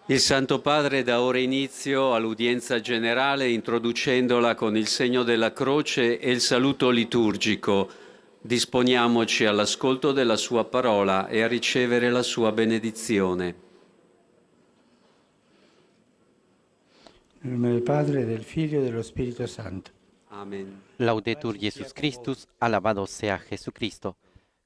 Il Santo Padre dà ora inizio all'udienza generale introducendola con il segno della croce e il saluto liturgico. Disponiamoci all'ascolto della sua parola e a ricevere la sua benedizione. Nel nome del Padre, del Figlio e dello Spirito Santo. Amen. Laudetur Jesus Christus, alabado sea Jesucristo.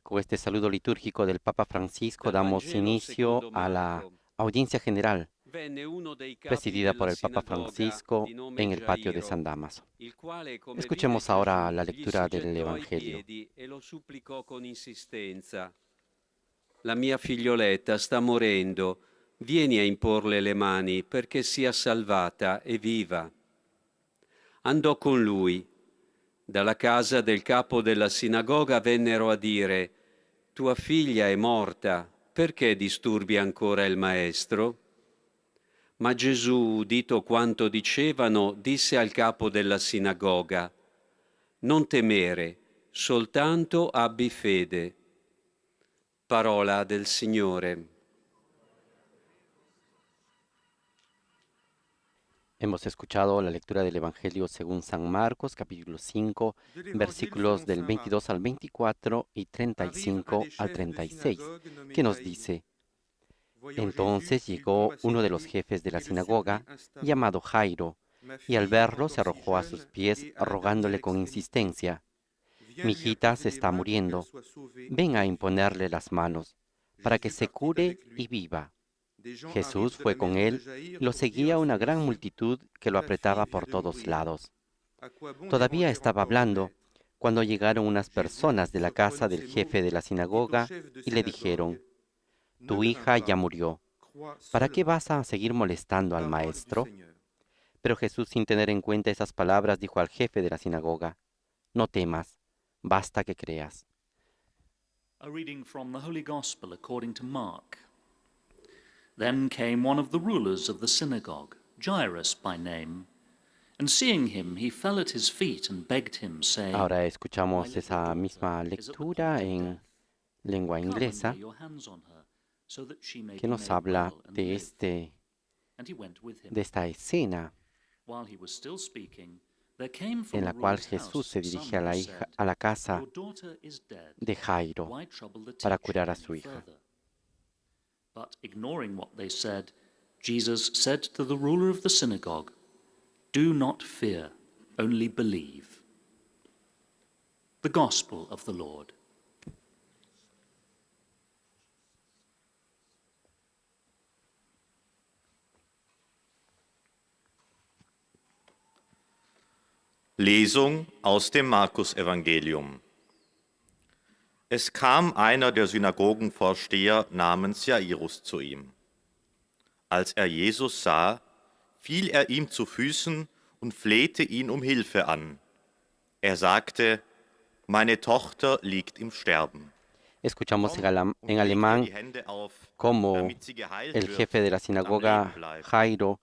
Con este saludo litúrgico del Papa Francisco Dal damos Vangelo inicio secondo a la Marco. audiencia general Venne uno dei capi presidida por della el Papa sinagoga Francisco di nome en el patio de Gairo, San Damaso. il quale, come vide Escuchemos ahora Gesù, la gli lectura si del gettò ai Evangelio. piedi e lo supplicò con insistenza. La mia figlioletta sta morendo, vieni a imporle le mani perché sia salvata e viva. Andò con lui. Dalla casa del capo della sinagoga vennero a dire: tua figlia è morta, perché disturbi ancora il maestro? Ma Gesù, udito quanto dicevano, disse al capo della sinagoga: non temere, soltanto abbi fede. Parola del Signore. Hemos escuchado la lectura del Evangelio según San Marcos, capítulo 5, versículos del 22 al 24 y 35 al 36, que nos dice: Entonces llegó uno de los jefes de la sinagoga, llamado Jairo, y al verlo se arrojó a sus pies, rogándole con insistencia: Mi hijita se está muriendo, ven a imponerle las manos, para que se cure y viva. Jesús fue con él y lo seguía una gran multitud que lo apretaba por todos lados. Todavía estaba hablando cuando llegaron unas personas de la casa del jefe de la sinagoga y le dijeron: Tu hija ya murió. ¿Para qué vas a seguir molestando al maestro? Pero Jesús, sin tener en cuenta esas palabras, dijo al jefe de la sinagoga: No temas, basta que creas. A reading from the Holy Gospel according to Mark. Then came one of the rulers of the synagogue, Jairus by name, and seeing him, he fell at his feet and begged him, saying, Ahora My escuchamos little esa daughter misma is at the lectura point of en death. lengua Come and inglesa lay your hands on her, so that she may que be nos made habla well and de, live. And he went with him. esta escena While he was still speaking, there came from en the la cual ruler's Jesús house se some dirige a who a said, la casa Your daughter is dead. de Jairo Why trouble the para teacher curar a any su hija. further? But ignoring what they said, Jesus said to the ruler of the synagogue, Do not fear, only believe. The Gospel of the Lord. Lesung aus dem Markus-Evangelium. Es kam einer der Synagogenvorsteher namens Jairus zu ihm. Als er Jesus sah, fiel er ihm zu Füßen und flehte ihn um Hilfe an. Er sagte: Meine Tochter liegt im Sterben. Escuchamos Komm und en leg ihr alemán die Hände auf, cómo damit sie geheilt el wird jefe de la und am Leben sinagoga, bleibt. Jairo,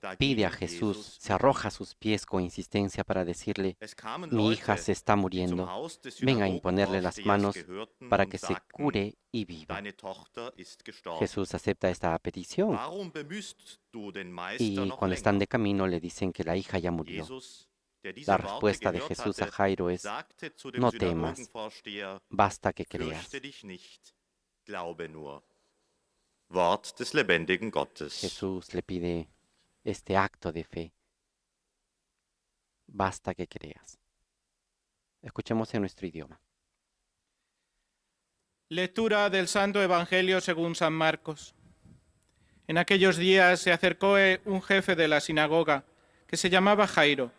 Da pide a ging Jesús, Jesus se mit arroja a ihm. sus pies con insistencia para decirle: Es kamen Mi hija Leute, se está die zum muriendo, Haus des ven a imponerle las Synagogenvorstehers manos gehörten para und que se sagten: cure y viva. Deine Tochter ist gestorben. Jesús acepta esta petición Warum bemühst du den Meister y noch cuando están länger? de camino le dicen que la hija ya murió. Jesus, der La diese Worte respuesta de gehört Jesús a hatte, Jairo es: sagte zu dem No temas, Synagogenvorsteher: basta que creas. Fürchte dich nicht, glaube nur. Wort des lebendigen Gottes. Jesús le pide este acto de fe: basta que creas. Escuchemos en nuestro idioma. Lectura del Santo Evangelio según San Marcos. En aquellos días se acercó un jefe de la sinagoga, que se llamaba Jairo,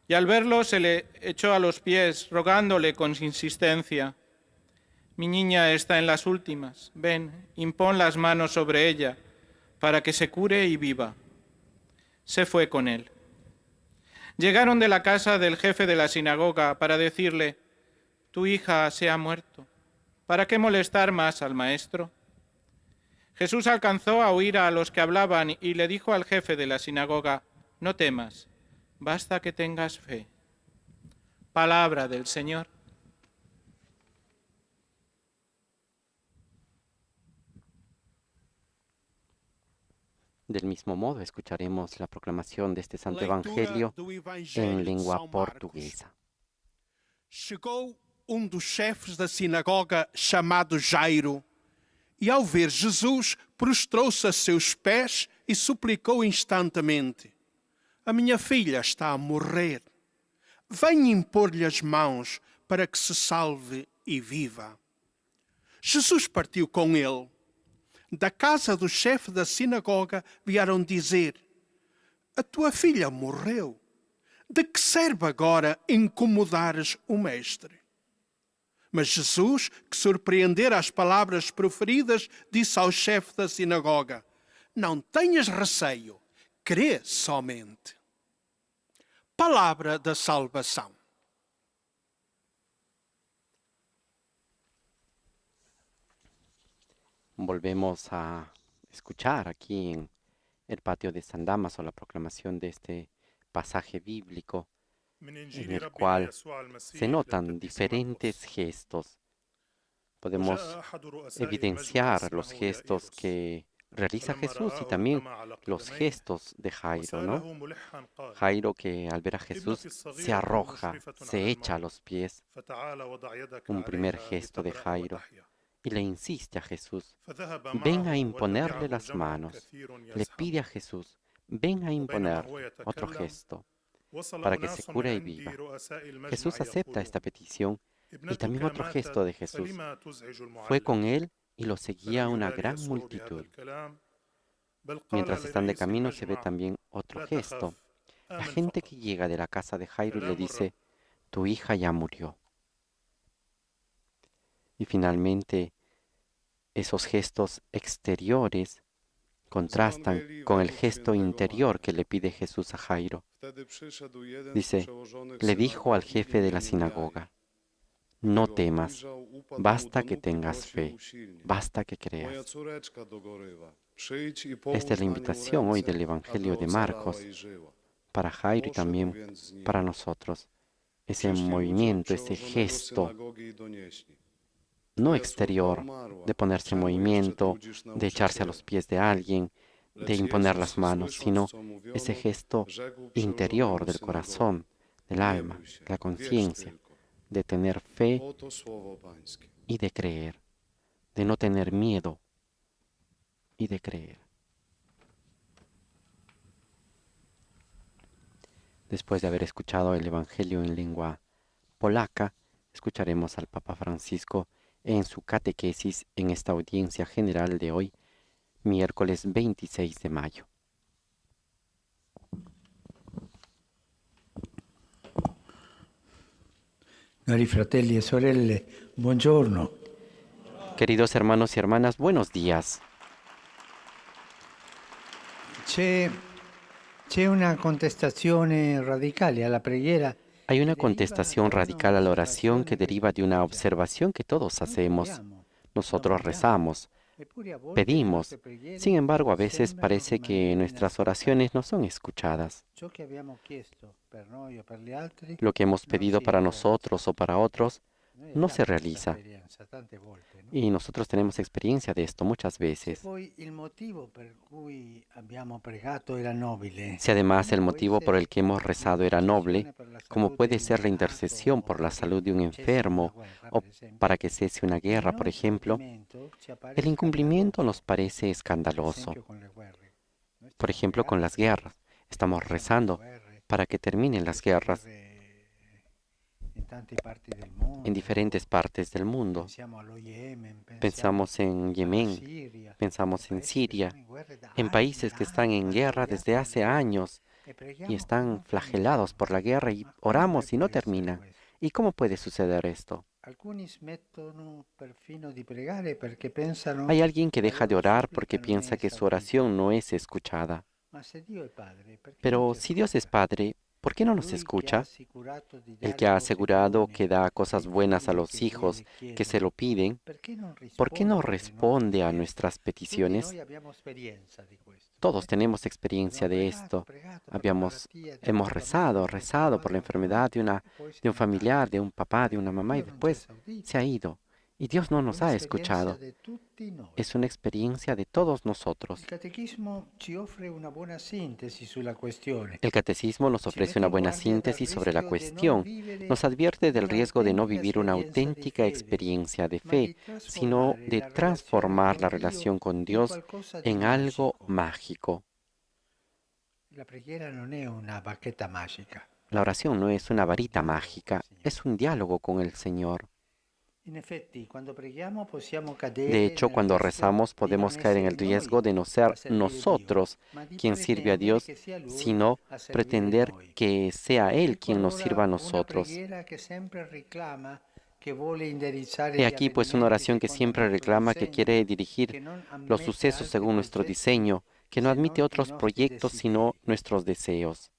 y al verlo se le echó a los pies, rogándole con insistencia: Mi niña está en las últimas, ven, impón las manos sobre ella, para que se cure y viva. Se fue con él. Llegaron de la casa del jefe de la sinagoga para decirle: Tu hija se ha muerto. ¿Para qué molestar más al maestro? Jesús alcanzó a oír a los que hablaban y le dijo al jefe de la sinagoga: No temas, basta que tengas fe. Palabra del Señor. Del mismo modo, escucharemos la proclamación de este Santo Evangelio em língua portuguesa. Chegou dos chefes da sinagoga chamado Jairo e, ao ver Jesus, prostrou-se a seus pés e suplicou instantemente: A minha filha está a morrer. Venha impor-lhe as mãos para que se salve e viva. Jesus partiu com ele. Da casa do chefe da sinagoga vieram dizer: A tua filha morreu. De que serve agora incomodares o mestre? Mas Jesus, que surpreendera as palavras proferidas, disse ao chefe da sinagoga: Não tenhas receio, crê somente. Palavra da salvação. Volvemos a escuchar aquí en el patio de San Damaso la proclamación de este pasaje bíblico en el cual se notan diferentes gestos. Podemos evidenciar los gestos que realiza Jesús y también los gestos de Jairo, ¿no? Jairo, que al ver a Jesús se arroja, se echa a los pies. Un primer gesto de Jairo. Y le insiste a Jesús: ven a imponerle las manos. Le pide a Jesús: ven a imponer. Otro gesto, para que se cure y viva. Jesús acepta esta petición y también otro gesto de Jesús. Fue con él y lo seguía una gran multitud. Mientras están de camino se ve también otro gesto. La gente que llega de la casa de Jairo y le dice: tu hija ya murió. Y finalmente, esos gestos exteriores contrastan con el gesto interior que le pide Jesús a Jairo. Dice, le dijo al jefe de la sinagoga: no temas, basta que tengas fe, basta que creas. Esta es la invitación hoy del Evangelio de Marcos para Jairo y también para nosotros. Ese movimiento, ese gesto no exterior, de ponerse en movimiento, de echarse a los pies de alguien, de imponer las manos, sino ese gesto interior del corazón, del alma, de la conciencia, de tener fe y de creer, de no tener miedo y de creer. Después de haber escuchado el Evangelio en lengua polaca, escucharemos al Papa Francisco en su catequesis en esta audiencia general de hoy, miércoles 26 de mayo. Cari fratelli e sorelle, buongiorno. Queridos hermanos y hermanas, buenos días. C'è una contestazione radicale alla preghiera. Hay una contestación radical a la oración que deriva de una observación que todos hacemos. Nosotros rezamos, pedimos. Sin embargo, a veces parece que nuestras oraciones no son escuchadas. Lo que hemos pedido para nosotros o para otros no se realiza. Y nosotros tenemos experiencia de esto muchas veces. Si además el motivo por el que hemos rezado era noble, como puede ser la intercesión por la salud de un enfermo o para que cese una guerra, por ejemplo, el incumplimiento nos parece escandaloso. Por ejemplo, con las guerras. Estamos rezando para que terminen las guerras en diferentes partes del mundo. Pensamos en Yemen, pensamos en Siria, en países que están en guerra desde hace años y están flagelados por la guerra y oramos y no terminan. ¿Y cómo puede suceder esto? Hay alguien que deja de orar porque piensa que su oración no es escuchada. Pero si Dios es Padre, ¿por qué no nos escucha? El que ha asegurado que da cosas buenas a los hijos que se lo piden, ¿por qué no responde a nuestras peticiones? Todos tenemos experiencia de esto. Hemos rezado por la enfermedad de un familiar, de un papá, de una mamá, y después se ha ido. Y Dios no nos ha escuchado. de tutti noi. Es una experiencia de todos nosotros. Il Catechismo ci offre una buona sintesi sulla questione. El catecismo nos ofrece una buena síntesis sobre la cuestión. Nos advierte del riesgo de no vivir una auténtica experiencia de fe, sino de transformar la relación con Dios en algo mágico. La preghiera non è una bacchetta magica. La oración no es una varita mágica, es un diálogo con el Señor. In effetti, quando preghiamo possiamo De cadere hecho, nel cuando rischio rezamos di podemos non caer en el essere riesgo noi de no a ser servire Dio, nosotros ma di quien sirve a pretendere Dios, che sia Lui sino a servire pretender noi. que sea Él Ecco quien nos allora sirva a una nosotros. preghiera che sempre reclama, che vuole indirizzare He gli aquí pues una avvenimenti oración que secondo siempre il nostro reclama, que disegno, quiere che dirigir non los ammette sucesos altri según nuestro progetti diseño, que no se admite non i otros nostri proyectos sino desideri. nuestros deseos.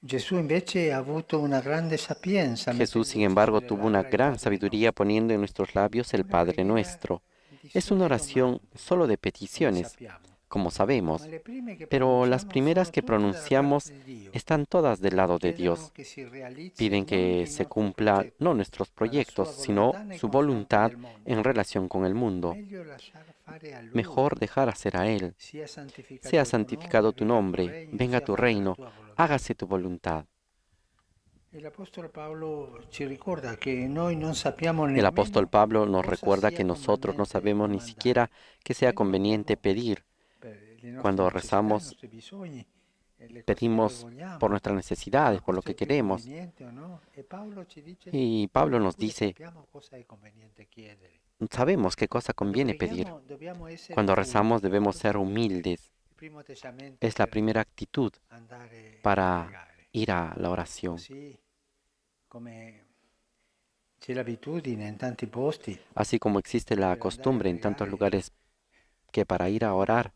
Gesù invece ha avuto una grande sapienza Jesús, sin mettendoci embargo, sulle tuvo una labbra il gran Padre sabiduría nostro. poniendo en nuestros labios el Una Padre preghiera Nuestro. di Es una sole oración domande, solo de come peticiones, sappiamo, como ma sabemos, le prime che pero las pronunciamo primeras sono que tutte dalla pronunciamos parte di Dio. están todas del lado de Chiedono Dios. che si realizzi Piden non que il se nostro cumpla progetto, no nuestros ma la proyectos, sua sino volontà nei su confronti voluntad del mondo. en relación con el mundo. Meglio lasciar fare a Lui. Mejor dejar hacer a Él. Sea Sea santificado tu nombre, venga sia tu fatta la reino, tua volontà. hágase tu voluntad. El apóstol Pablo ci ricorda che noi non sappiamo El apóstol nemmeno Pablo nos cosa recuerda sia que nosotros no conveniente sabemos ni domandare. siquiera que sea Noi conveniente preghiamo pedir. per le nostre Cuando necessità, i rezamos, nostri bisogni, le cose che pedimos vogliamo, por nuestras necesidades, la por lo que cosa più queremos. conveniente o no. E Paolo ci dice Y Pablo noi nos pure dice, sappiamo cosa è conveniente chiedere. sabemos qué cosa Quando conviene pedir. preghiamo dobbiamo essere Cuando rezamos umili. debemos ser Questo è humildes. il primo atteggiamento Es la per primera actitud andare a para pregare. ir a la oración. Così come c'è l'abitudine in tanti posti, Así como existe la costumbre en tantos lugares que para ir a orar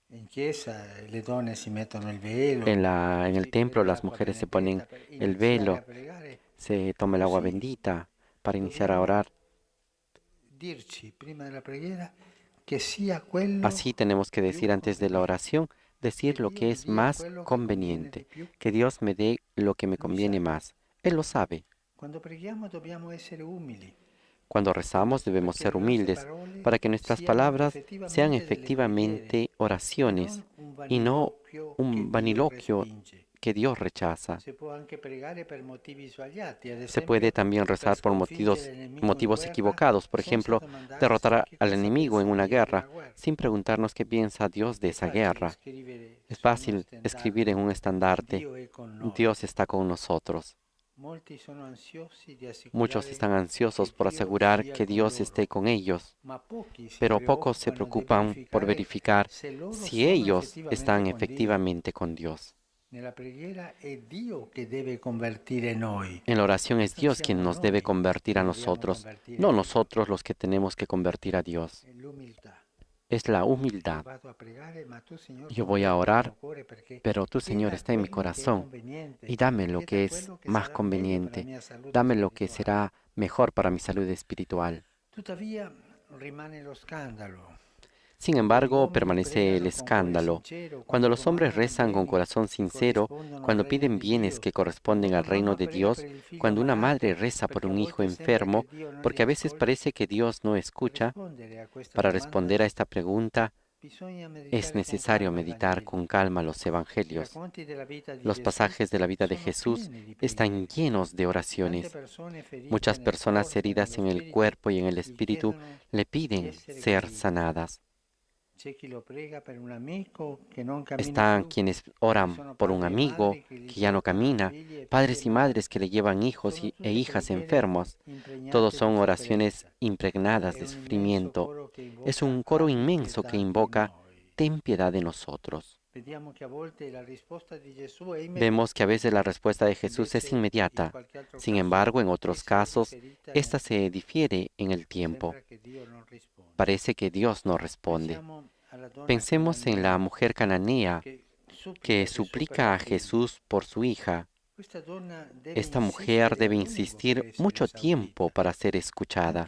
in chiesa le donne si mettono il velo, en el si templo beve las l'acqua mujeres se benedetta ponen per el iniziare velo, a pregare, se toma el agua Così bendita para iniciar a orar. dirci prima della preghiera che sia quello Así tenemos que decir antes de la oración, decir lo que es más conveniente, que Dios me dé lo que me conviene más. Él lo sabe. Quando preghiamo dobbiamo essere umili. Cuando rezamos debemos ser humildes para que nuestras palabras sean efectivamente oraciones y no un vaniloquio que Dios rechaza. Se puede también rezar por motivos equivocados, por ejemplo, derrotar al enemigo en una guerra, sin preguntarnos qué piensa Dios de esa guerra. Es fácil escribir en un estandarte, Dios está con nosotros. Muchos están ansiosos por asegurar que Dios esté con ellos, pero pocos se preocupan por verificar si ellos están efectivamente con Dios. En la oración es Dios quien nos debe convertir a nosotros, no nosotros los que tenemos que convertir a Dios. Es la humildad. Yo voy a orar, pero tú, Señor, está en mi corazón y dame lo que es más conveniente, dame lo que será mejor para mi salud espiritual. Sin embargo, permanece el escándalo. Cuando los hombres rezan con corazón sincero, cuando piden bienes que corresponden al reino de Dios, cuando una madre reza por un hijo enfermo, porque a veces parece que Dios no escucha, para responder a esta pregunta, es necesario meditar con calma los evangelios. Los pasajes de la vida de Jesús están llenos de oraciones. Muchas personas heridas en el cuerpo y en el espíritu le piden ser sanadas. Están quienes oran por un amigo que ya no camina, padres y madres que le llevan hijos e hijas enfermos. Todos son oraciones impregnadas de sufrimiento. Es un coro inmenso que invoca, ten piedad de nosotros. Vemos que a veces la respuesta de Jesús es inmediata. Sin embargo, en otros casos, esta se difiere en el tiempo. Parece que Dios no responde. Pensemos en la mujer cananea que suplica a Jesús por su hija. Esta mujer debe insistir mucho tiempo para ser escuchada.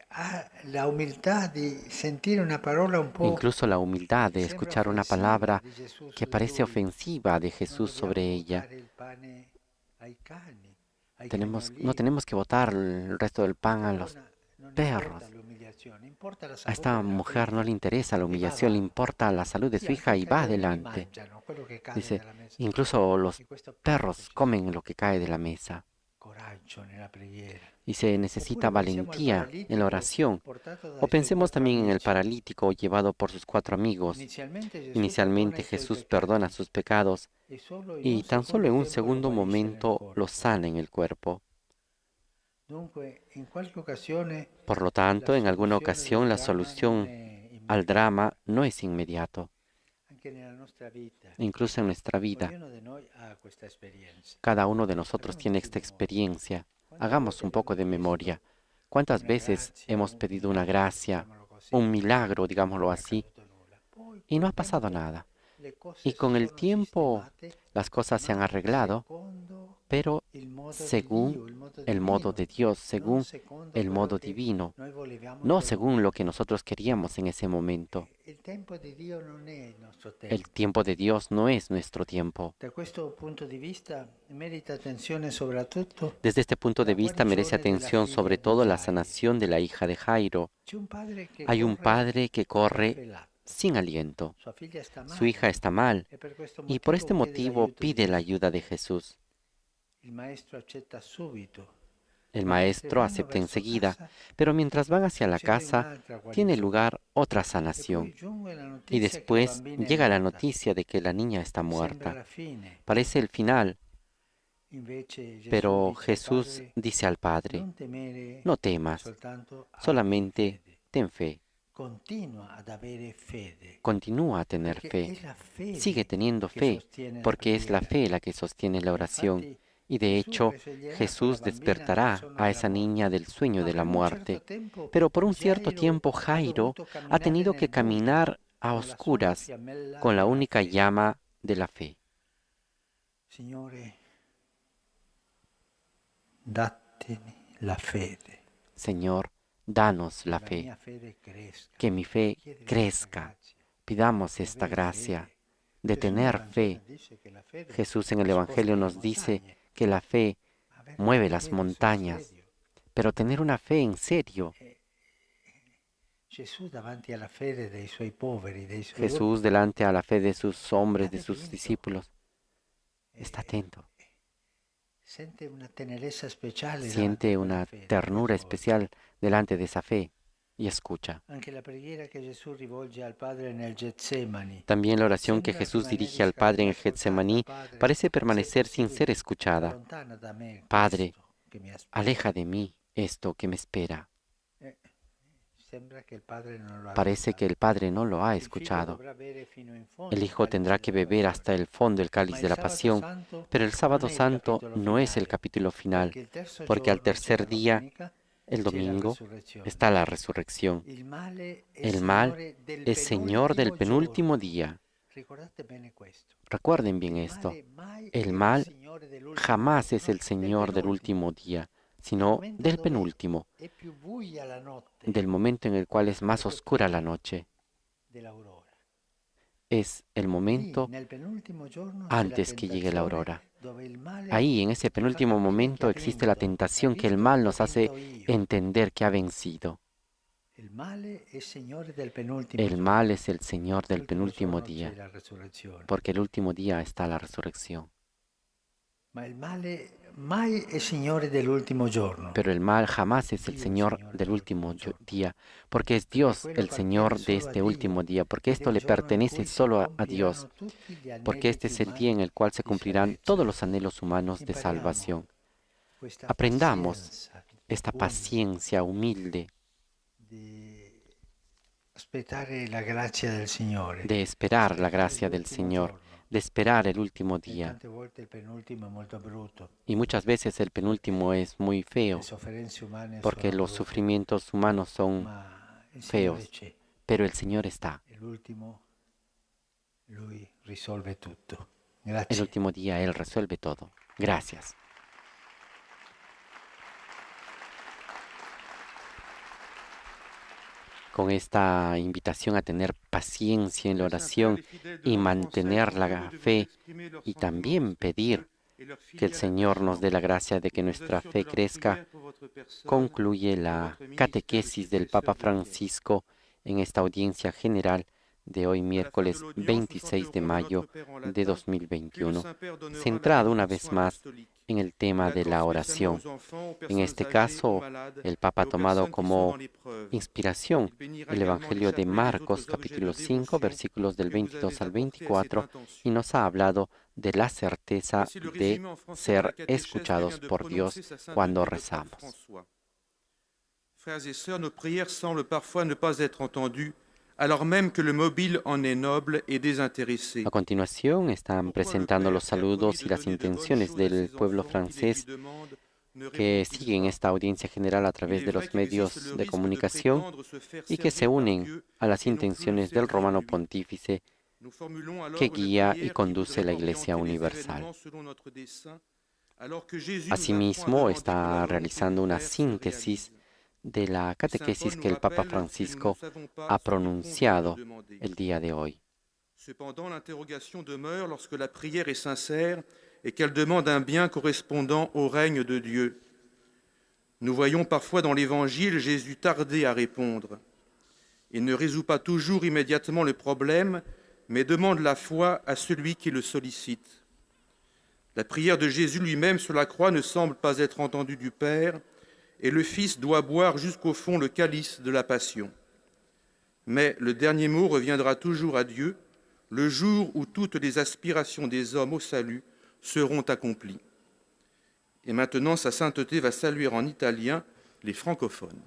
ha la umiltà di sentire una parola un po' Incluso la humildad de che sembra escuchar una offensiva palabra di Gesù que su di parece lui. ofensiva de Non Jesús sobre dobbiamo ella. buttare il pane ai cani, ai No cagnolini. tenemos que botar el resto del pan a los Donna non perros. importa l'umiliazione, importa la A salute esta della mujer no figlia le interesa la e va humillación, le avanti. importa la salud de Sì, su anche hija i y va cagnolini adelante. mangiano quello che cade Dice, dalla mesa. incluso los E questo appunto perros Gesù. comen lo que cae de la mesa. Coraggio nella preghiera. Y se necesita Oppure pensiamo al valentía en la paralitico oración. portato O dai suoi pensemos 4 también en el amici. paralítico llevado por sus 4 amigos. Inizialmente Inicialmente Gesù Jesús perdona perdona i suoi sus pecados peccati e solo in y un tan solo en un tempo lo segundo guarisce nel momento corpo. lo sana en el cuerpo. Dunque, in qualche occasione Por lo tanto, en alguna ocasión la solución al drama no es inmediato. anche nella nostra vita. Incluso en nuestra vida, Ognuno di noi ha questa esperienza. cada uno de nosotros tiene esta experiencia. Hagamos un poco de memoria. ¿Cuántas veces hemos pedido una gracia, un milagro, digámoslo así, y no ha pasado nada? Y con el tiempo las cosas se han arreglado, pero según el modo de Dios, según el modo divino, no según lo que nosotros queríamos en ese momento. Il tempo di Dio non è il nostro El tempo. tiempo de Dios no es nuestro tiempo. Da questo punto di vista merita attenzione soprattutto. Desde este punto de vista merece atención sobre todo la sanación de la hija de Jairo. C'è un padre che Hay un corre padre que corre affelato. sin aliento. Sua figlia sta male. Su hija está mal E per questo y por este chiede motivo l'aiuto di pide la Gesù. ayuda de Jesús. Il maestro accetta subito. El maestro acepta enseguida, pero mientras van hacia la casa, tiene lugar otra sanación. Y después llega la noticia de que la niña está muerta. Parece el final, pero Jesús dice al Padre, no temas, solamente ten fe. Continúa a tener fe. Sigue teniendo fe, porque es la fe la que sostiene la oración. Y de hecho, Jesús despertará a esa niña del sueño de la muerte. Pero por un cierto tiempo Jairo ha tenido que caminar a oscuras con la única llama de la fe. Signore, datemi la fede. Señor, danos la fe, mia fede cresca. que mi fe crezca. Pidamos esta gracia de tener fe. Jesús en el Evangelio nos dice que la fe mueve las montañas, pero tener una fe en serio. Gesù davanti alla fede dei suoi poveri, dei suoi Jesús delante a la fe de sus hombres, de sus discípulos, está atento. Siente una tenerezza speciale. Siente una ternura especial delante de esa fe y escucha. Anche la preghiera che Gesù rivolge al Padre nel Getsemani. También la oración que Jesús dirige al Padre en el Getsemaní parece permanecer sin ser escuchada. Allontana da me Padre, questo che mi aspetta. aleja de mí esto que me espera. Sembra che il Padre non lo ha Parece que el Padre no lo ha Il Figlio escuchado. dovrà bere fino in fondo El Hijo tendrá que beber hasta el fondo el cáliz de la pasión, pero el sábado santo no es el capítulo final, porque al tercer día, el domingo, está la resurrección. El mal es Señor del penúltimo día. Recuerden bien esto. El mal jamás es el Señor del último día, sino del penúltimo, del momento en el cual es más oscura la noche. Es el momento antes que llegue la aurora. Ahí, en ese penúltimo momento, existe la tentación que el mal nos hace entender que ha vencido. El mal es el Señor del penúltimo día, porque el último día está la resurrección. Pero el mal jamás es el Señor del último día, porque es Dios el Señor de este último día, porque esto le pertenece solo a Dios, porque este es el día en el cual se cumplirán todos los anhelos humanos de salvación. Aprendamos esta paciencia humilde de esperar la gracia del Señor, de esperar el último día. Y muchas veces el penúltimo es muy feo, porque los sufrimientos humanos son feos, pero el Señor está. El último día Él resuelve todo. Gracias. con esta invitación a tener paciencia en la oración y mantener la fe y también pedir que el Señor nos dé la gracia de que nuestra fe crezca, concluye la catequesis del Papa Francisco en esta audiencia general de hoy miércoles 26 de mayo de 2021, centrado una vez más en el tema de la oración. En este caso, el Papa ha tomado como inspiración el Evangelio de Marcos, capítulo 5, versículos del 22 al 24, y nos ha hablado de la certeza de ser escuchados por Dios cuando rezamos. Frères et sœurs, nos prières semblent parfois ne pas être entendues, alors même que le mobile en est noble et désintéressé. A continuación están presentando los saludos y las intenciones del pueblo francés que siguen esta audiencia general a través de los medios de comunicación y que se unen a las intenciones del Romano Pontífice que guía y conduce la Iglesia Universal. Asimismo, está realizando una síntesis de la catequesis que el Papa Francisco ha pronunciado el día de hoy. Cependant, l'interrogation demeure lorsque la prière est sincère et qu'elle demande un bien correspondant au règne de Dieu. Nous voyons parfois dans l'Évangile Jésus tarder à répondre. Il ne résout pas toujours immédiatement le problème, mais demande la foi à celui qui le sollicite. La prière de Jésus lui-même sur la croix ne semble pas être entendue du Père, et le Fils doit boire jusqu'au fond le calice de la passion. Mais le dernier mot reviendra toujours à Dieu, le jour où toutes les aspirations des hommes au salut seront accomplies. Et maintenant, sa sainteté va saluer en italien les francophones.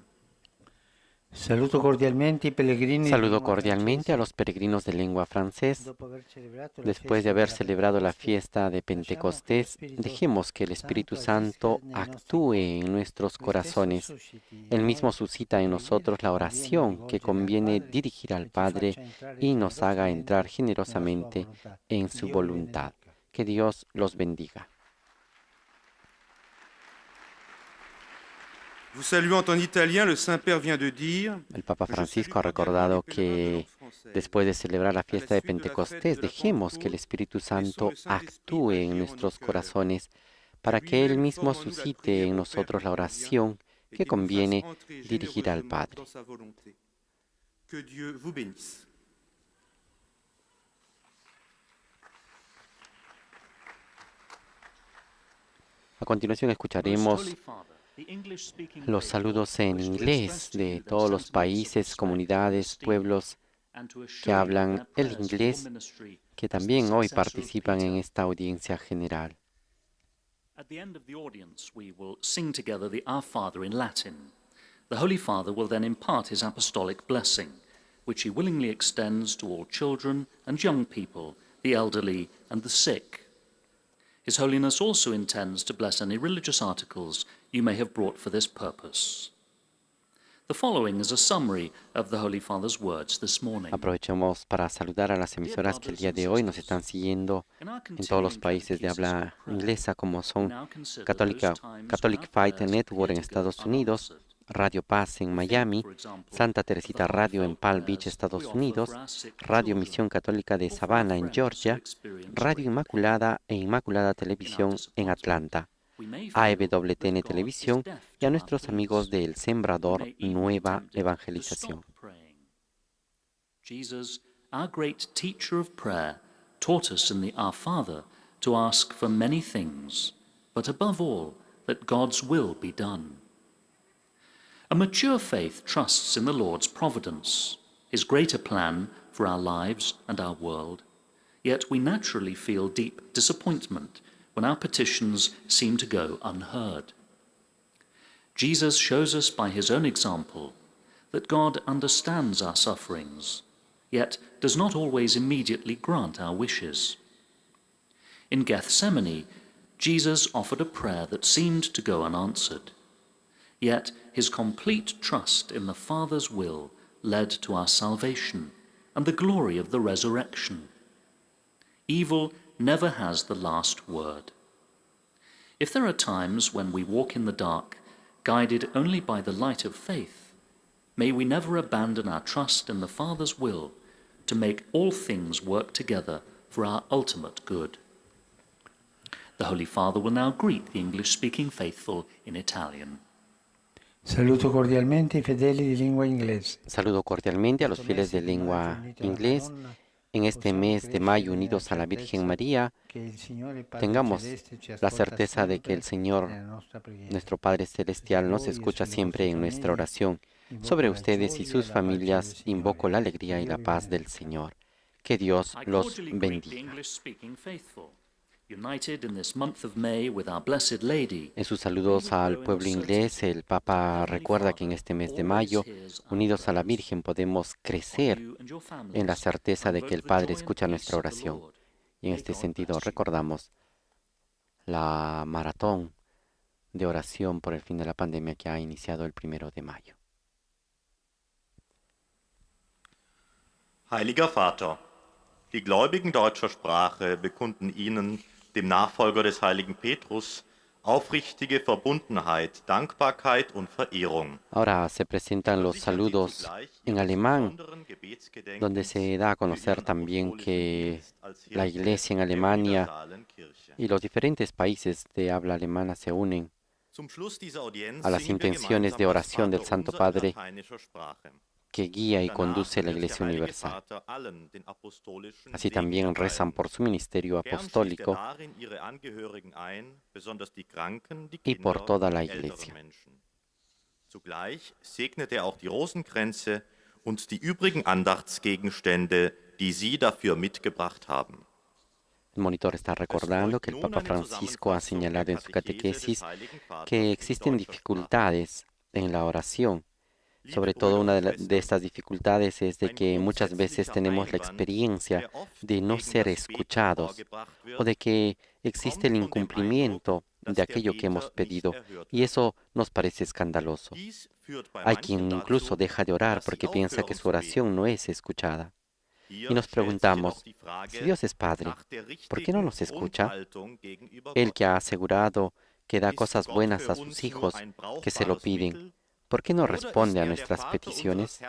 Saludo cordialmente a los peregrinos de lengua francés. Después de haber celebrado la fiesta de Pentecostés, dejemos que el Espíritu Santo actúe en nuestros corazones. Él mismo suscita en nosotros la oración que conviene dirigir al Padre y nos haga entrar generosamente en su voluntad. Que Dios los bendiga. Vous saluant en italien, le Saint-Père vient de dire. El Papa Francisco ha recordado que después de celebrar la fiesta de Pentecostés, dejemos que el Espíritu Santo actúe en nuestros corazones para que Él mismo suscite en nosotros la oración que conviene dirigir al Padre. Que Dieu vous bénisse. A continuación escucharemos los saludos en inglés de todos los países, comunidades, pueblos que hablan el inglés, que también hoy participan en esta audiencia general. At the end of the audience, we will sing together the Our Father in Latin. The Holy Father will then impart his apostolic blessing, which he willingly extends to all children and young people, the elderly and the sick. His Holiness also intends to bless any religious articles you may have brought for this purpose. The following is a summary of the Holy Father's words this morning. Aprovechemos para saludar a las emisoras que el día de hoy nos están siguiendo en todos los países de habla inglesa, como son Catholic Fight Network en Estados Unidos, Radio Paz en Miami, Santa Teresita Radio en Palm Beach, Estados Unidos, Radio Misión Católica de Savannah en Georgia, Radio Inmaculada e Inmaculada Televisión en Atlanta, AEWTN Televisión y a nuestros amigos de El Sembrador Nueva Evangelización. Jesus, our great teacher of prayer, taught us in the Our Father to ask for many things, but above all, that God's will be done. A mature faith trusts in the Lord's providence, his greater plan for our lives and our world, yet we naturally feel deep disappointment when our petitions seem to go unheard. Jesus shows us by his own example that God understands our sufferings, yet does not always immediately grant our wishes. In Gethsemane, Jesus offered a prayer that seemed to go unanswered. Yet his complete trust in the Father's will led to our salvation and the glory of the resurrection. Evil never has the last word. If there are times when we walk in the dark, guided only by the light of faith, may we never abandon our trust in the Father's will to make all things work together for our ultimate good. The Holy Father will now greet the English-speaking faithful in Italian. Saluto cordialmente I fedeli di lingua inglese. Saludo cordialmente a los fieles de lengua inglés. En este mes de mayo, unidos a la Virgen María, tengamos la certeza de que el Señor, nuestro Padre Celestial, nos escucha siempre en nuestra oración. Sobre ustedes y sus familias invoco la alegría y la paz del Señor. Que Dios los bendiga. En sus saludos al pueblo inglés, el Papa recuerda que en este mes de mayo, unidos a la Virgen, podemos crecer en la certeza de que el Padre escucha nuestra oración. Y en este sentido recordamos la maratón de oración por el fin de la pandemia que ha iniciado el 1 de mayo. Heiliger Vater, die Gläubigen deutscher Sprache bekunden Ihnen, dem Nachfolger des heiligen Petrus, aufrichtige Verbundenheit, Dankbarkeit und Verehrung. Ahora se presentan los saludos en alemán, donde se da a conocer también que la Iglesia en Alemania y los diferentes países de habla alemana se unen a las intenciones de oración del Santo Padre que guía y conduce la Iglesia Universal. Así también rezan por su ministerio apostólico y por toda la Iglesia. Zugleich segnet auch die Rosenkränze und die übrigen Andachtsgegenstände, die Sie dafür mitgebracht haben. El monitor está recordando que el Papa Francisco ha señalado en su catequesis que existen dificultades en la oración. Sobre todo una de estas dificultades es de que muchas veces tenemos la experiencia de no ser escuchados o de que existe el incumplimiento de aquello que hemos pedido y eso nos parece escandaloso. Hay quien incluso deja de orar porque piensa que su oración no es escuchada. Y nos preguntamos, si Dios es Padre, ¿por qué no nos escucha? Él que ha asegurado que da cosas buenas a sus hijos que se lo piden, ¿por qué no responde a nuestras peticiones?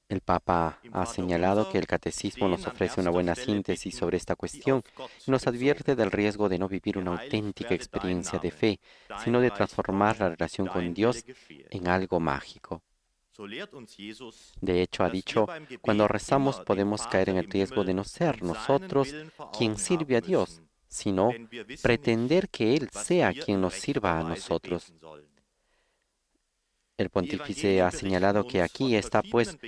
El Papa ha señalado que el Catecismo nos ofrece una buena síntesis sobre esta cuestión y nos advierte del riesgo de no vivir una auténtica experiencia de fe, sino de transformar la relación con Dios en algo mágico. De hecho, ha dicho, cuando rezamos podemos caer en el riesgo de no ser nosotros quien sirve a Dios, sino pretender que Él sea quien nos sirva a nosotros. El pontífice ha señalado que aquí está, pues,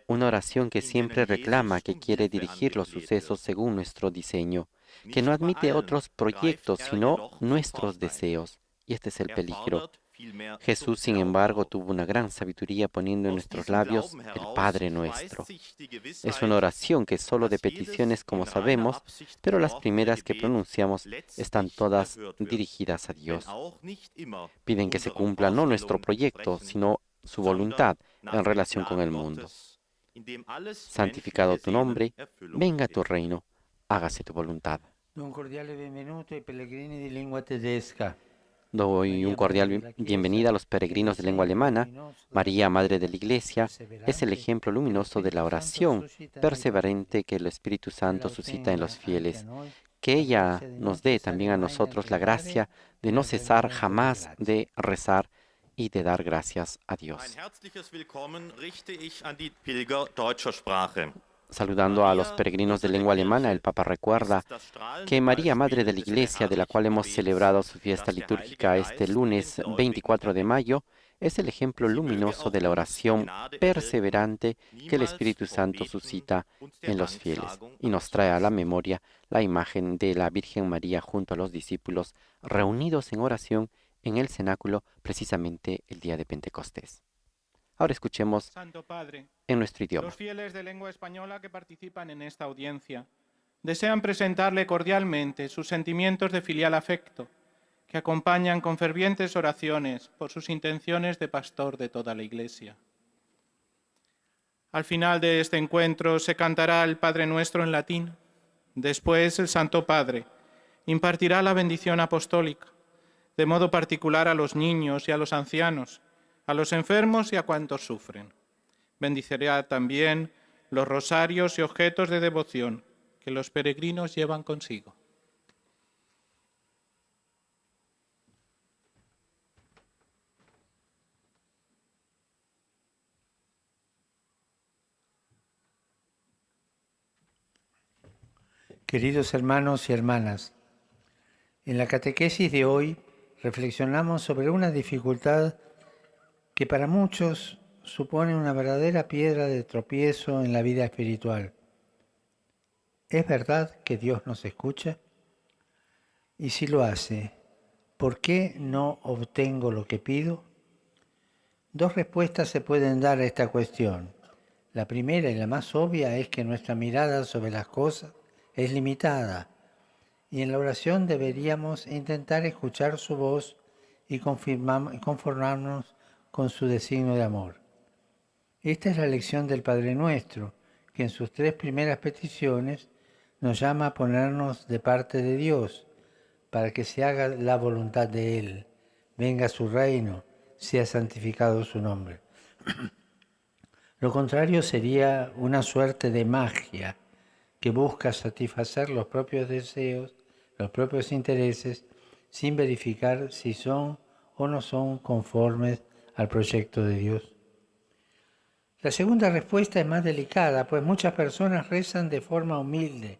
una oración que siempre reclama, que quiere dirigir los sucesos según nuestro diseño, que no admite otros proyectos, sino nuestros deseos. Y este es el peligro. Jesús, sin embargo, tuvo una gran sabiduría poniendo en nuestros labios el Padre Nuestro. Es una oración que es solo de peticiones, como sabemos, pero las primeras que pronunciamos están todas dirigidas a Dios. Piden que se cumpla no nuestro proyecto, sino su voluntad en relación con el mundo. Santificado tu nombre, venga tu reino, hágase tu voluntad. Un cordiale benvenuto ai pellegrini di lingua tedesca. Doy un cordial bienvenida a los peregrinos de lengua alemana. María, Madre de la Iglesia, es el ejemplo luminoso de la oración perseverante que el Espíritu Santo suscita en los fieles. Que ella nos dé también a nosotros la gracia de no cesar jamás de rezar y de dar gracias a Dios. Saludando a los peregrinos de lengua alemana, el Papa recuerda que María, Madre de la Iglesia, de la cual hemos celebrado su fiesta litúrgica este lunes 24 de mayo, es el ejemplo luminoso de la oración perseverante que el Espíritu Santo suscita en los fieles y nos trae a la memoria la imagen de la Virgen María junto a los discípulos reunidos en oración en el cenáculo precisamente el día de Pentecostés. Ahora escuchemos Santo Padre, en nuestro idioma. los fieles de lengua española que participan en esta audiencia desean presentarle cordialmente sus sentimientos de filial afecto, que acompañan con fervientes oraciones por sus intenciones de pastor de toda la Iglesia. Al final de este encuentro se cantará el Padre Nuestro en latín. Después el Santo Padre impartirá la bendición apostólica, de modo particular a los niños y a los ancianos, a los enfermos y a cuantos sufren. Bendicirá también los rosarios y objetos de devoción que los peregrinos llevan consigo. Queridos hermanos y hermanas, en la catequesis de hoy reflexionamos sobre una dificultad que para muchos supone una verdadera piedra de tropiezo en la vida espiritual. ¿Es verdad que Dios nos escucha? Y si lo hace, ¿por qué no obtengo lo que pido? Dos respuestas se pueden dar a esta cuestión. La primera y la más obvia es que nuestra mirada sobre las cosas es limitada y en la oración deberíamos intentar escuchar su voz y conformarnos con su designio de amor. Esta es la lección del Padre Nuestro, que en sus 3 primeras peticiones nos llama a ponernos de parte de Dios para que se haga la voluntad de Él, venga su reino, sea santificado su nombre. Lo contrario sería una suerte de magia que busca satisfacer los propios deseos, los propios intereses, sin verificar si son o no son conformes al proyecto de Dios. La segunda respuesta es más delicada, pues muchas personas rezan de forma humilde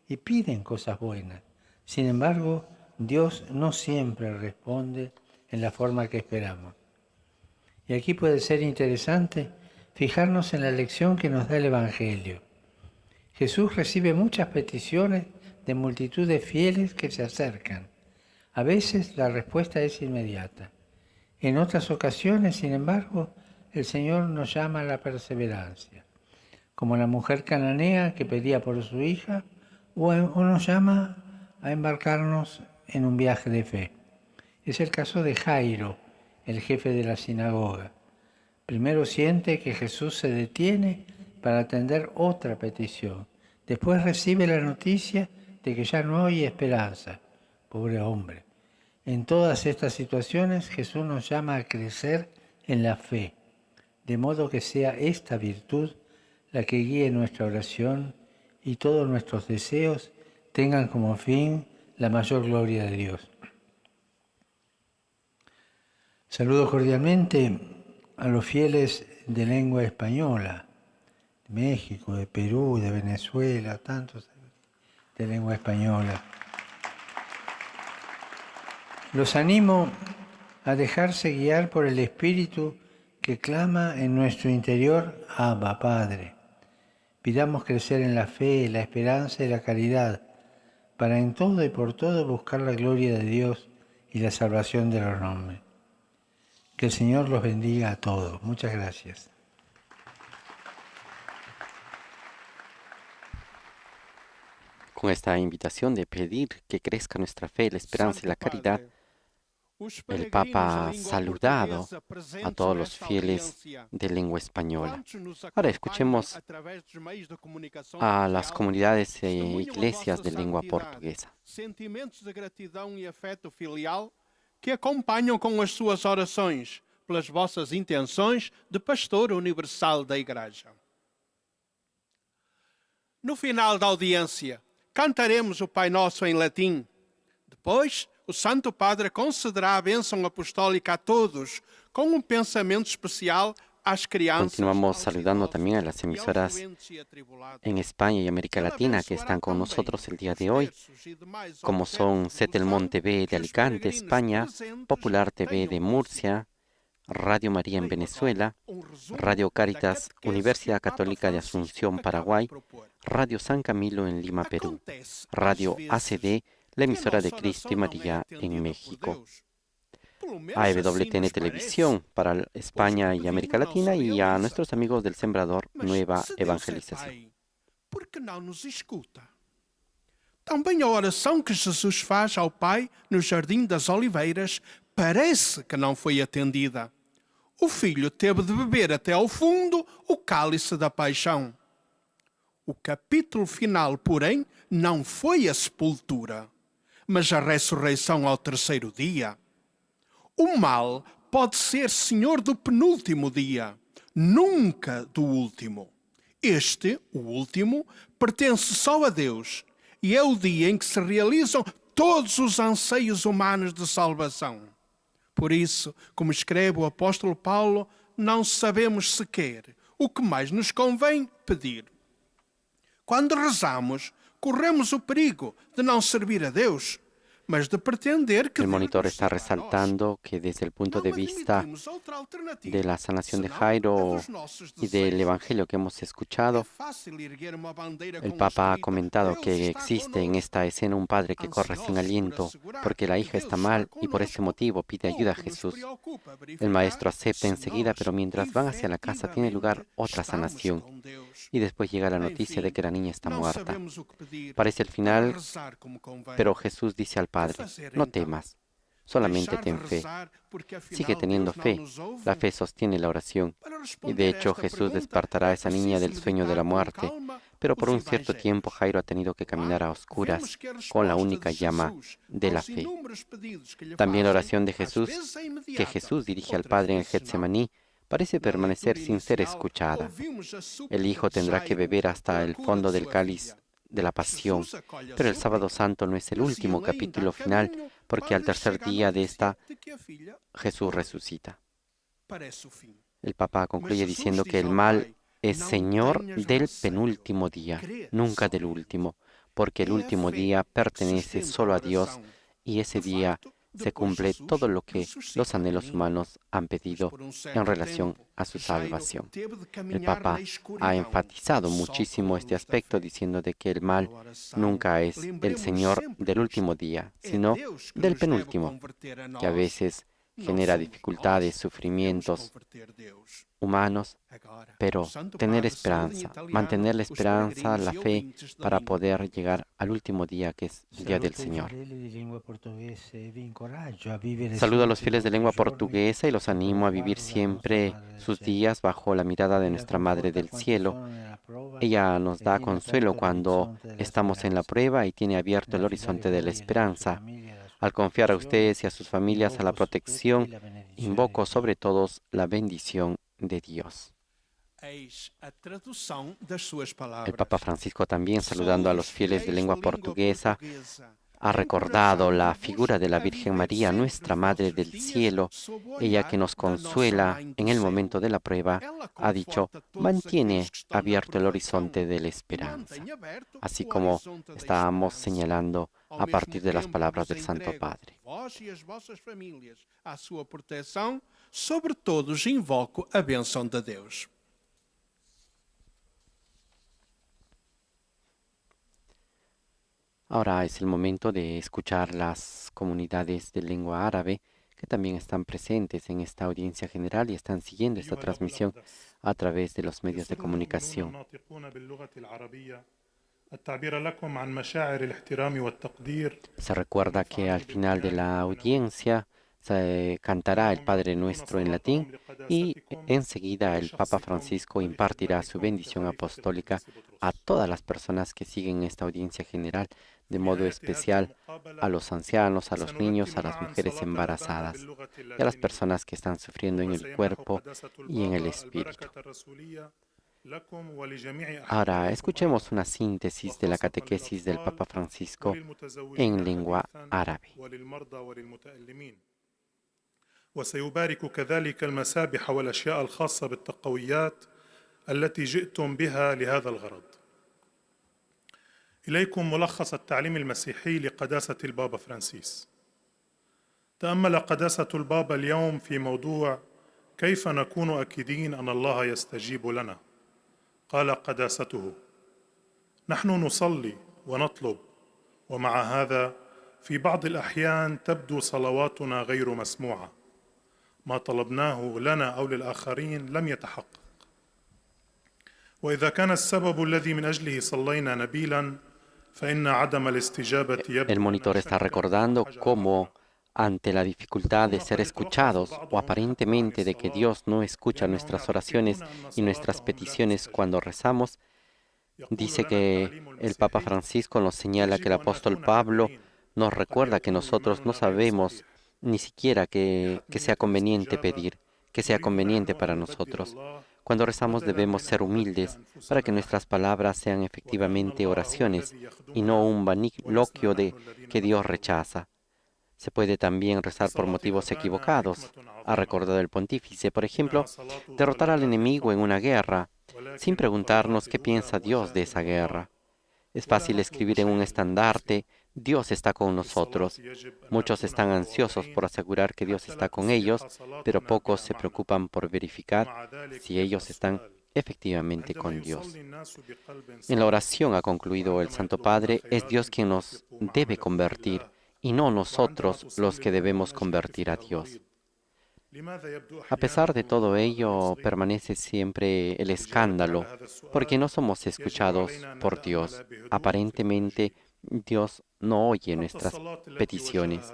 y piden cosas buenas. Sin embargo, Dios no siempre responde en la forma que esperamos. Y aquí puede ser interesante fijarnos en la lección que nos da el Evangelio. Jesús recibe muchas peticiones de multitud de fieles que se acercan. A veces la respuesta es inmediata. En otras ocasiones, sin embargo, el Señor nos llama a la perseverancia, como la mujer cananea que pedía por su hija, o nos llama a embarcarnos en un viaje de fe. Es el caso de Jairo, el jefe de la sinagoga. Primero siente que Jesús se detiene para atender otra petición. Después recibe la noticia de que ya no hay esperanza. Pobre hombre. En todas estas situaciones Jesús nos llama a crecer en la fe, de modo que sea esta virtud la que guíe nuestra oración y todos nuestros deseos tengan como fin la mayor gloria de Dios. Saludo cordialmente a los fieles de lengua española, de México, de Perú, de Venezuela, tantos de lengua española. Los animo a dejarse guiar por el Espíritu que clama en nuestro interior, Abba, Padre. Pidamos crecer en la fe, la esperanza y la caridad, para en todo y por todo buscar la gloria de Dios y la salvación de los hombres. Que el Señor los bendiga a todos. Muchas gracias. Con esta invitación de pedir que crezca nuestra fe, la esperanza y la caridad, el Papa ha saludado a todos los fieles de lengua española. Ahora escuchemos a las comunidades e iglesias de lengua portuguesa. Sentimentos de gratidão e afeto filial que acompanham com as suas orações pelas vossas intenções de pastor universal da Igreja. No final da audiência, cantaremos o Pai Nosso em latim. Depois, o Santo Padre concederá a bênção apostólica a todos, com pensamento especial às crianças. Continuamos saludando también a las emisoras en España y América Latina que están con nosotros el día de hoy, como son Setelmont TV de Alicante, España, Popular TV de Murcia, Radio María en Venezuela, Radio Cáritas, Universidad Católica de Asunción, Paraguay, Radio San Camilo en Lima, Perú, Radio ACD, la emisora de Cristo y María en México, AWTN Televisión para España y América Latina y a nuestros amigos del Sembrador Nueva Evangelización. Por que não nos escuta? Também a oração que Jesus faz ao Pai no Jardim das Oliveiras parece que não foi atendida. O filho teve de beber até ao fundo o cálice da paixão. O capítulo final, porém, não foi a sepultura, mas a ressurreição ao terceiro dia. O mal pode ser senhor do penúltimo dia, nunca do último. Este, o último, pertence só a Deus e é o dia em que se realizam todos os anseios humanos de salvação. Por isso, como escreve o apóstolo Paulo, não sabemos sequer o que mais nos convém pedir. Quando rezamos, corremos o perigo de não servir a Deus, mas de pretender que El Deus monitor nos está sirva a nós. resaltando que desde el punto Não de vista admitimos outra alternativa, de la sanación de senão Jairo a dos nossos y del desejos. Evangelio que hemos escuchado, É fácil erguer uma bandeira el com Papa ha escrito, comentado "Deus que está existe en conosco". esta escena un padre que corre sin aliento porque la hija está mal y por este motivo pide ayuda a Jesús. El maestro acepta enseguida, pero mientras van hacia la casa tiene lugar otra sanación y después llega la noticia de que la niña está muerta. Parece el final, pero Jesús dice al padre, no temas, solamente ten fe. Sigue teniendo fe. La fe sostiene la oración. Y de hecho Jesús despertará a esa niña del sueño de la muerte. Pero por un cierto tiempo Jairo ha tenido que caminar a oscuras con la única llama de la fe. También la oración de Jesús, que Jesús dirige al Padre en el Getsemaní, parece permanecer sin ser escuchada. El Hijo tendrá que beber hasta el fondo del cáliz de la pasión, pero el sábado santo no es el último capítulo final, porque al tercer día de esta Jesús resucita. El Papa concluye diciendo que el mal es Señor del penúltimo día, nunca del último, porque el último día pertenece solo a Dios y ese día se cumple todo lo que los anhelos humanos han pedido en relación a su salvación. El Papa ha enfatizado muchísimo este aspecto diciendo de que el mal nunca es el Señor del último día, sino del penúltimo, que a veces genera dificultades, sufrimientos humanos, pero tener esperanza, mantener la esperanza, la fe, para poder llegar al último día, que es el día del Señor. Saludo a los fieles de lengua portuguesa y los animo a vivir siempre sus días bajo la mirada de nuestra Madre del Cielo. Ella nos da consuelo cuando estamos en la prueba y tiene abierto el horizonte de la esperanza. Al confiar a ustedes y a sus familias a la protección, invoco sobre todos la bendición de Dios. El Papa Francisco, también saludando a los fieles de lengua portuguesa, ha recordado la figura de la Virgen María, nuestra Madre del Cielo. Ella que nos consuela en el momento de la prueba, ha dicho, mantiene abierto el horizonte de la esperanza, así como estábamos señalando a partir de las palabras del Santo Padre. Sobre todos invoco a bênção de Deus. Ahora es el momento de escuchar las comunidades de lengua árabe que también están presentes en esta audiencia general y están siguiendo esta transmisión a través de los medios de comunicación. Se recuerda que al final de la audiencia se cantará el Padre Nuestro en latín y enseguida el Papa Francisco impartirá su bendición apostólica a todas las personas que siguen esta audiencia general, de modo especial a los ancianos, a los niños, a las mujeres embarazadas y a las personas que están sufriendo en el cuerpo y en el espíritu. Ahora escuchemos una síntesis de la catequesis del Papa Francisco en lengua árabe. وسيبارك كذلك المسابح والأشياء الخاصة بالتقويات التي جئتم بها لهذا الغرض. إليكم ملخص التعليم المسيحي لقداسة البابا فرانسيس. تأمل قداسة البابا اليوم في موضوع كيف نكون أكيدين أن الله يستجيب لنا. قال قداسته: نحن نصلي ونطلب، ومع هذا في بعض الأحيان تبدو صلواتنا غير مسموعة. ما طلبناه لنا أو للآخرين لم يتحقق. وإذا كان السبب الذي من أجله صلينا نبيلا فإن عدم الاستجابة يبدو. El monitor está recordando cómo ante la dificultad de ser escuchados o aparentemente de que Dios no escucha nuestras oraciones y nuestras peticiones cuando rezamos, dice que el Papa Francisco nos señala que el apóstol Pablo nos recuerda que nosotros no sabemos ni siquiera que sea conveniente pedir, que sea conveniente para nosotros. Cuando rezamos debemos ser humildes para que nuestras palabras sean efectivamente oraciones y no un vaniloquio que Dios rechaza. Se puede también rezar por motivos equivocados. Ha recordado el pontífice, por ejemplo, derrotar al enemigo en una guerra, sin preguntarnos qué piensa Dios de esa guerra. Es fácil escribir en un estandarte, Dios está con nosotros. Muchos están ansiosos por asegurar que Dios está con ellos, pero pocos se preocupan por verificar si ellos están efectivamente con Dios. En la oración, ha concluido el Santo Padre, es Dios quien nos debe convertir y no nosotros los que debemos convertir a Dios. A pesar de todo ello, permanece siempre el escándalo, porque no somos escuchados por Dios. Aparentemente, Dios no oye nuestras peticiones.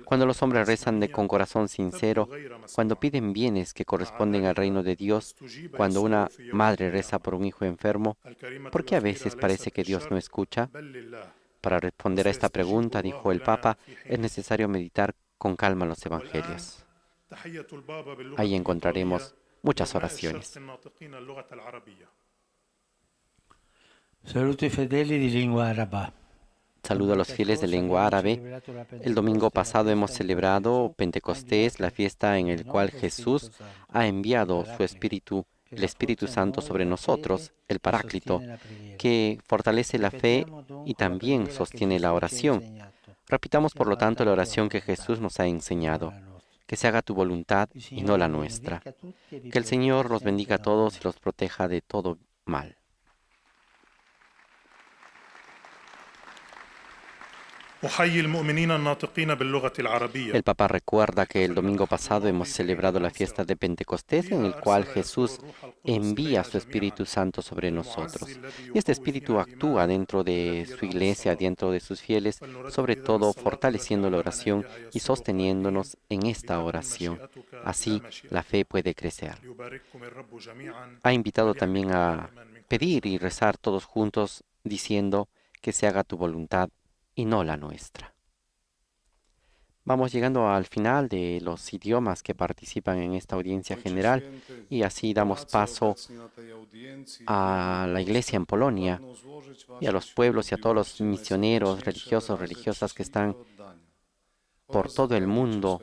Cuando los hombres rezan con corazón sincero, cuando piden bienes que corresponden al reino de Dios, cuando una madre reza por un hijo enfermo, ¿por qué a veces parece que Dios no escucha? Para responder a esta pregunta, dijo el Papa, es necesario meditar con calma los evangelios. Ahí encontraremos muchas oraciones. Saluto i fedeli di lingua araba. Saludo a los fieles de lengua árabe. El domingo pasado hemos celebrado Pentecostés, la fiesta en la cual Jesús ha enviado su Espíritu, el Espíritu Santo sobre nosotros, el Paráclito, que fortalece la fe y también sostiene la oración. Repitamos, por lo tanto, la oración que Jesús nos ha enseñado. Que se haga tu voluntad y no la nuestra. Que el Señor los bendiga a todos y los proteja de todo mal. El Papa recuerda que el domingo pasado hemos celebrado la fiesta de Pentecostés, en el cual Jesús envía su Espíritu Santo sobre nosotros. Y este Espíritu actúa dentro de su iglesia, dentro de sus fieles, sobre todo fortaleciendo la oración y sosteniéndonos en esta oración. Así la fe puede crecer. Ha invitado también a pedir y rezar todos juntos, diciendo que se haga tu voluntad y no la nuestra. Vamos llegando al final de los idiomas que participan en esta audiencia general y así damos paso a la iglesia en Polonia y a los pueblos y a todos los misioneros, religiosos, religiosas que están por todo el mundo,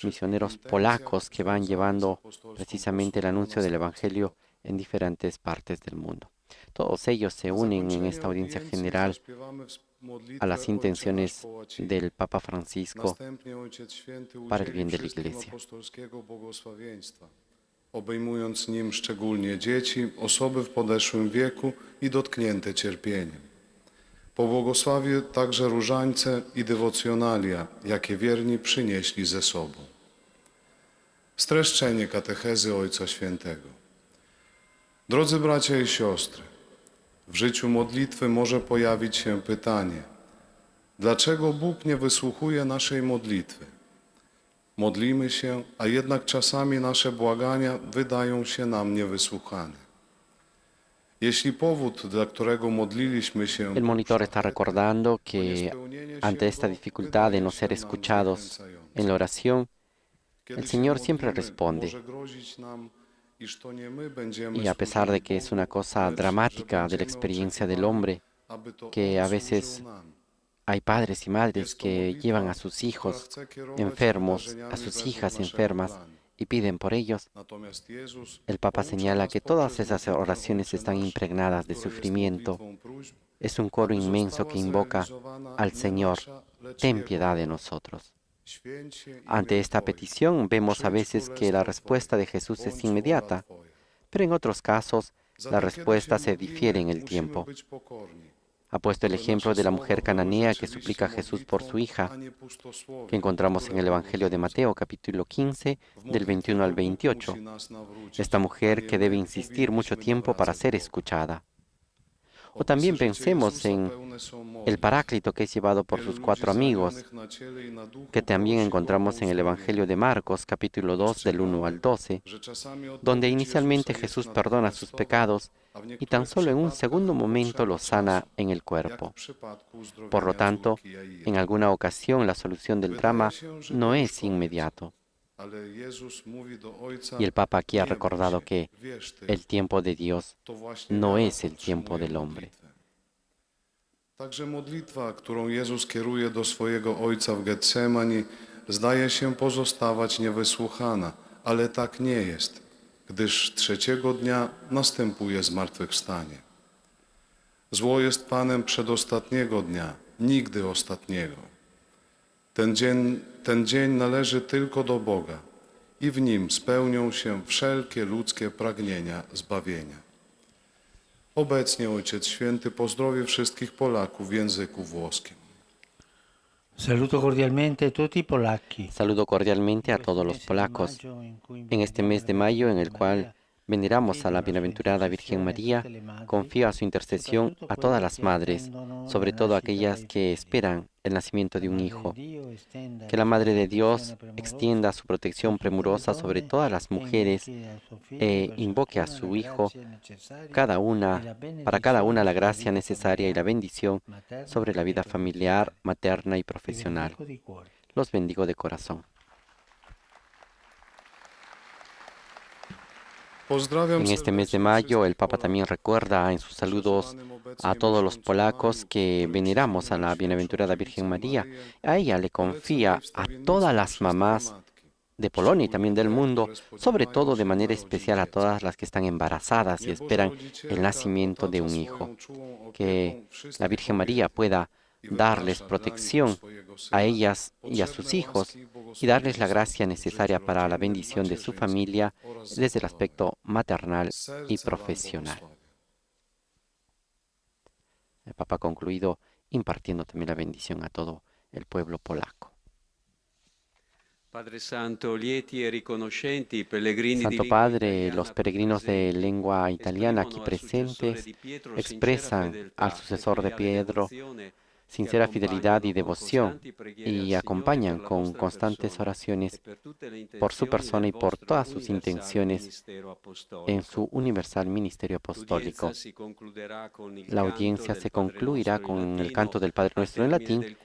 misioneros polacos que van llevando precisamente el anuncio del Evangelio en diferentes partes del mundo. Todos ellos se unen en esta audiencia general a las intenciones del Papa Francisco para el bien de la Iglesia. Obejmując nim szczególnie dzieci, osoby w podeszłym wieku i dotknięte cierpieniem. Pobłogosławię także różańce i dewocjonalia, jakie wierni przynieśli ze sobą. Streszczenie katechezy Ojca Świętego. Drodzy bracia i siostry, w życiu modlitwy może pojawić się pytanie, dlaczego Bóg nie wysłuchuje naszej modlitwy? Modlimy się, a jednak czasami nasze błagania wydają się nam niewysłuchane. Jeśli powód, dla którego modliliśmy się... El monitor está recordando que ante esta dificultad de no ser escuchados en la oración, el Señor siempre responde. Y a pesar de que es una cosa dramática de la experiencia del hombre, que a veces hay padres y madres que llevan a sus hijos enfermos, a sus hijas enfermas, y piden por ellos, el Papa señala que todas esas oraciones están impregnadas de sufrimiento. Es un coro inmenso que invoca al Señor, ten piedad de nosotros. Ante esta petición vemos a veces que la respuesta de Jesús es inmediata, pero en otros casos la respuesta se difiere en el tiempo. Ha puesto el ejemplo de la mujer cananea que suplica a Jesús por su hija, que encontramos en el Evangelio de Mateo, capítulo 15, del 21 al 28. Esta mujer que debe insistir mucho tiempo para ser escuchada. O también pensemos en el Paráclito que es llevado por sus 4 amigos, que también encontramos en el Evangelio de Marcos, capítulo 2, del 1 al 12, donde inicialmente Jesús perdona sus pecados y tan solo en un segundo momento los sana en el cuerpo. Por lo tanto, en alguna ocasión la solución del drama no es inmediato. Y el Papa aquí ha recordado que el tiempo de Dios no es el tiempo del hombre. Także modlitwa, którą Jezus kieruje do swojego Ojca w Getsemani, zdaje się pozostawać niewysłuchana, ale tak nie jest, gdyż 3. dnia następuje zmartwychwstanie. Zło jest Panem przedostatniego dnia, nigdy ostatniego. Ten dzień należy tylko do Boga i w nim spełnią się wszelkie ludzkie pragnienia zbawienia. Obecnie Ojciec Święty pozdrowi wszystkich Polaków w języku włoskim. Saludo cordialmente a tutti i polacchi. Saludo cordialmente a todos los polacos. En este mes de mayo, en el cual veneramos a la bienaventurada Virgen María, confío a su intercesión a todas las madres, sobre todo aquellas que esperan el nacimiento de un hijo. Que la Madre de Dios extienda su protección premurosa sobre todas las mujeres e invoque a su Hijo para cada una la gracia necesaria y la bendición sobre la vida familiar, materna y profesional. Los bendigo de corazón. En este mes de mayo, el Papa también recuerda en sus saludos a todos los polacos que veneramos a la bienaventurada Virgen María. A ella le confía a todas las mamás de Polonia y también del mundo, sobre todo de manera especial a todas las que están embarazadas y esperan el nacimiento de un hijo. Que la Virgen María pueda darles protección a ellas y a sus hijos y darles la gracia necesaria para la bendición de su familia desde el aspecto maternal y profesional. El Papa ha concluido impartiendo también la bendición a todo el pueblo polaco. Santo Padre, los peregrinos de lengua italiana aquí presentes expresan al sucesor de Pedro sincera fidelidad y devoción y acompañan con constantes oraciones por su persona y por todas sus intenciones en su universal ministerio apostólico. La audiencia se concluirá con el canto del Padre Nuestro en latín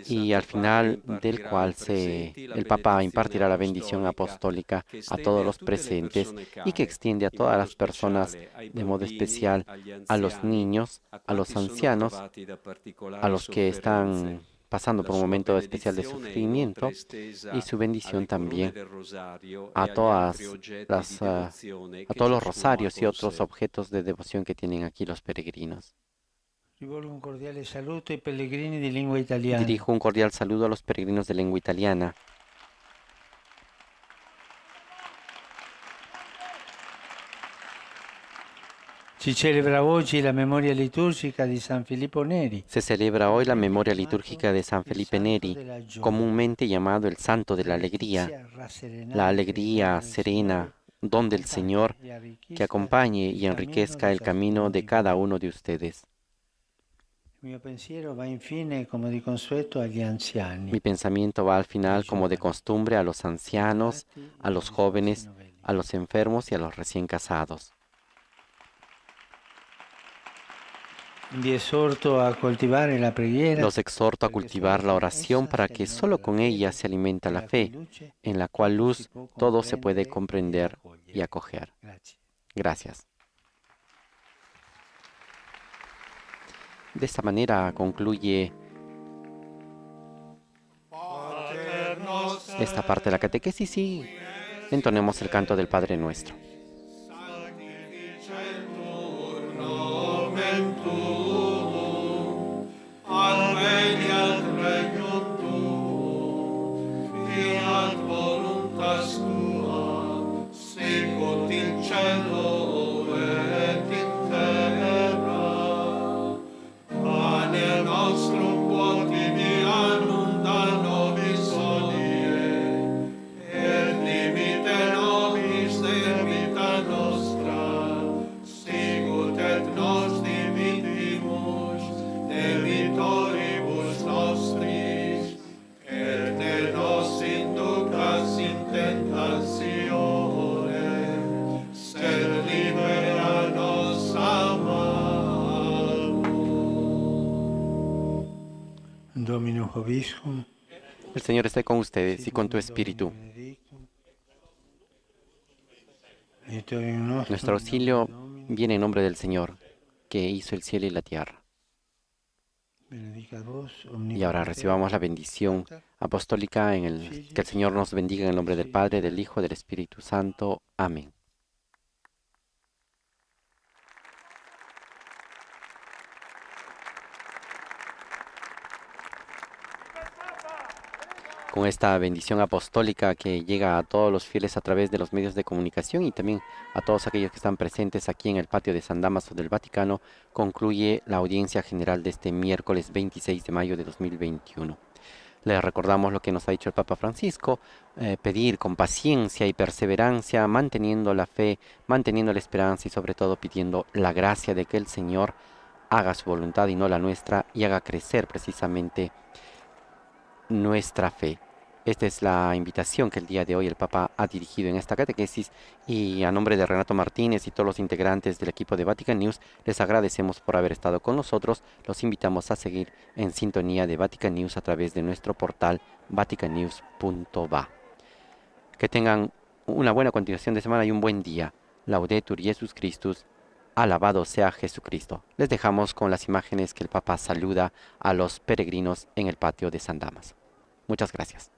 y al final del cual el Papa impartirá la bendición apostólica a todos los presentes y que extiende a todas las personas, de modo especial a los niños, a los ancianos, a los que están pasando por un momento especial de sufrimiento y su bendición también a todos los rosarios y otros objetos de devoción que tienen aquí los peregrinos. Dirijo un cordial saludo a los peregrinos de lengua italiana. Se celebra hoy la memoria litúrgica de San Filippo Neri. Se celebra hoy la memoria litúrgica de San Felipe Neri, comúnmente llamado el Santo de la Alegría. La alegría serena, don del Señor, que acompañe y enriquezca el camino de cada uno de ustedes. Mi pensamiento va al final, como de costumbre, a los ancianos, a los jóvenes, a los enfermos y a los recién casados. Los exhorto a cultivar la oración para que solo con ella se alimenta la fe, en la cual luz todo se puede comprender y acoger. Gracias. De esta manera concluye esta parte de la catequesis y entonemos el canto del Padre Nuestro. Nobis Dominus vobiscum. El Señor esté con ustedes y con tu espíritu. Nuestro auxilio viene en nombre del Señor, que hizo el cielo y la tierra. Y ahora recibamos la bendición apostólica que el Señor nos bendiga en el nombre del Padre, del Hijo, del Espíritu Santo. Amén. Con esta bendición apostólica que llega a todos los fieles a través de los medios de comunicación y también a todos aquellos que están presentes aquí en el patio de San Dámaso del Vaticano, concluye la audiencia general de este miércoles 26 de mayo de 2021. Les recordamos lo que nos ha dicho el Papa Francisco, pedir con paciencia y perseverancia, manteniendo la fe, manteniendo la esperanza y sobre todo pidiendo la gracia de que el Señor haga su voluntad y no la nuestra y haga crecer precisamente nuestra fe. Esta es la invitación que el día de hoy el Papa ha dirigido en esta catequesis y a nombre de Renato Martínez y todos los integrantes del equipo de Vatican News les agradecemos por haber estado con nosotros. Los invitamos a seguir en sintonía de Vatican News a través de nuestro portal vaticannews.va. Que tengan una buena continuación de semana y un buen día. Laudetur Jesus Christus. Alabado sea Jesucristo. Les dejamos con las imágenes que el Papa saluda a los peregrinos en el patio de San Dámaso. Muchas gracias.